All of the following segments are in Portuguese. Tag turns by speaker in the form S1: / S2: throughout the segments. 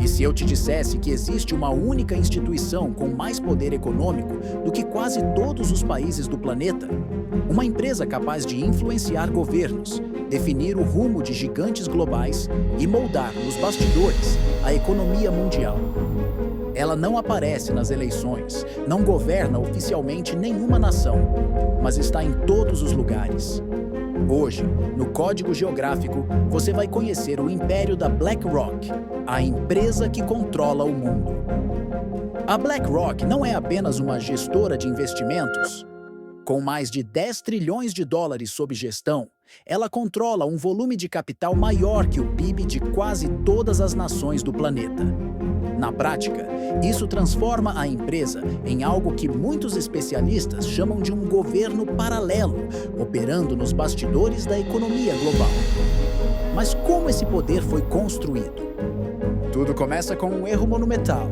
S1: E se eu te dissesse que existe uma única instituição com mais poder econômico do que quase todos os países do planeta? Uma empresa capaz de influenciar governos, definir o rumo de gigantes globais e moldar nos bastidores a economia mundial. Ela não aparece nas eleições, não governa oficialmente nenhuma nação, mas está em todos os lugares. Hoje, no Código Geográfico, você vai conhecer o império da BlackRock, a empresa que controla o mundo. A BlackRock não é apenas uma gestora de investimentos. Com mais de 10 trilhões de dólares sob gestão, ela controla um volume de capital maior que o PIB de quase todas as nações do planeta. Na prática, isso transforma a empresa em algo que muitos especialistas chamam de um governo paralelo, operando nos bastidores da economia global. Mas como esse poder foi construído? Tudo começa com um erro monumental.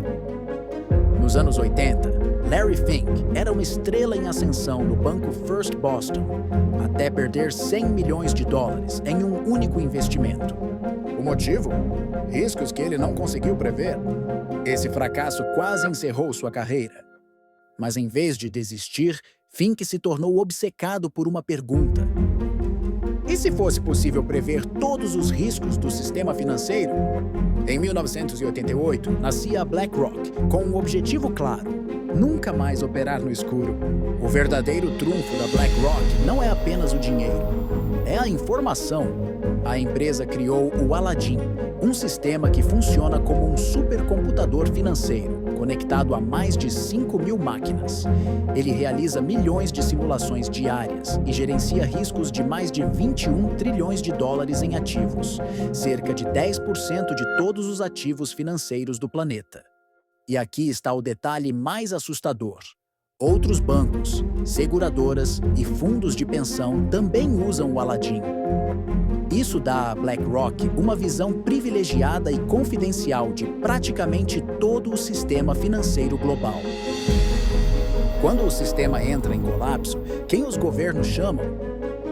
S1: Nos anos 80, Larry Fink era uma estrela em ascensão no banco First Boston, até perder 100 milhões de dólares em um único investimento. O motivo? Riscos que ele não conseguiu prever. Esse fracasso quase encerrou sua carreira. Mas em vez de desistir, Fink se tornou obcecado por uma pergunta. E se fosse possível prever todos os riscos do sistema financeiro? Em 1988, nascia a BlackRock, com um objetivo claro: nunca mais operar no escuro. O verdadeiro trunfo da BlackRock não é apenas o dinheiro, é a informação. A empresa criou o Aladdin, um sistema que funciona como um supercomputador financeiro, conectado a mais de 5.000 máquinas. Ele realiza milhões de simulações diárias e gerencia riscos de mais de 21 trilhões de dólares em ativos, cerca de 10% de todos os ativos financeiros do planeta. E aqui está o detalhe mais assustador. Outros bancos, seguradoras e fundos de pensão também usam o Aladdin. Isso dá à BlackRock uma visão privilegiada e confidencial de praticamente todo o sistema financeiro global. Quando o sistema entra em colapso, quem os governos chamam?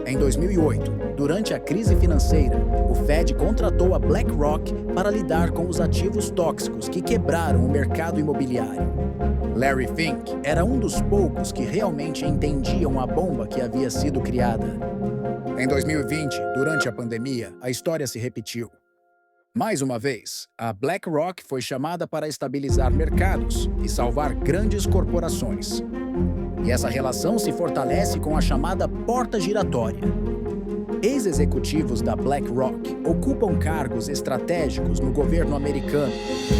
S1: Em 2008, durante a crise financeira, o Fed contratou a BlackRock para lidar com os ativos tóxicos que quebraram o mercado imobiliário. Larry Fink era um dos poucos que realmente entendiam a bomba que havia sido criada. Em 2020, durante a pandemia, a história se repetiu. Mais uma vez, a BlackRock foi chamada para estabilizar mercados e salvar grandes corporações. E essa relação se fortalece com a chamada porta giratória. Ex-executivos da BlackRock ocupam cargos estratégicos no governo americano,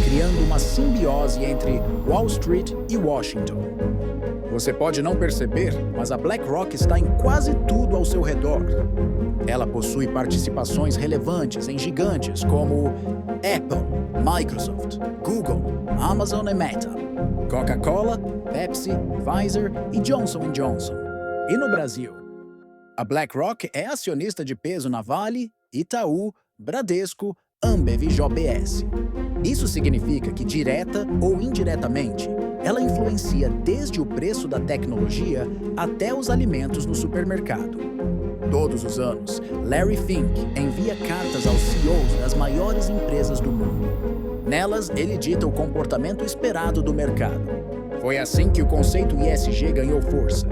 S1: criando uma simbiose entre Wall Street e Washington. Você pode não perceber, mas a BlackRock está em quase tudo ao seu redor. Ela possui participações relevantes em gigantes como Apple, Microsoft, Google, Amazon e Meta, Coca-Cola, Pepsi, Pfizer e Johnson & Johnson. E no Brasil? A BlackRock é acionista de peso na Vale, Itaú, Bradesco, Ambev e JBS. Isso significa que, direta ou indiretamente, ela influencia desde o preço da tecnologia até os alimentos no supermercado. Todos os anos, Larry Fink envia cartas aos CEOs das maiores empresas do mundo. Nelas, ele dita o comportamento esperado do mercado. Foi assim que o conceito ESG ganhou força.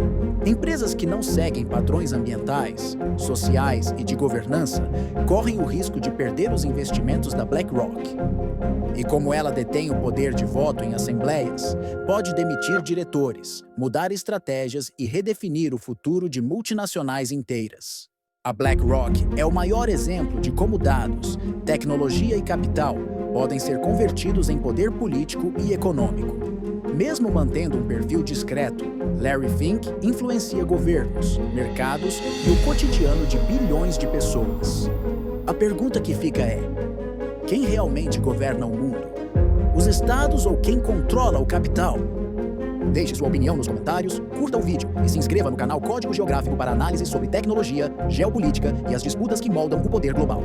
S1: Empresas que não seguem padrões ambientais, sociais e de governança correm o risco de perder os investimentos da BlackRock. E como ela detém o poder de voto em assembleias, pode demitir diretores, mudar estratégias e redefinir o futuro de multinacionais inteiras. A BlackRock é o maior exemplo de como dados, tecnologia e capital podem ser convertidos em poder político e econômico. Mesmo mantendo um perfil discreto, Larry Fink influencia governos, mercados e o cotidiano de bilhões de pessoas. A pergunta que fica é: quem realmente governa o mundo? Os estados ou quem controla o capital? Deixe sua opinião nos comentários, curta o vídeo e se inscreva no canal Código Geográfico para análises sobre tecnologia, geopolítica e as disputas que moldam o poder global.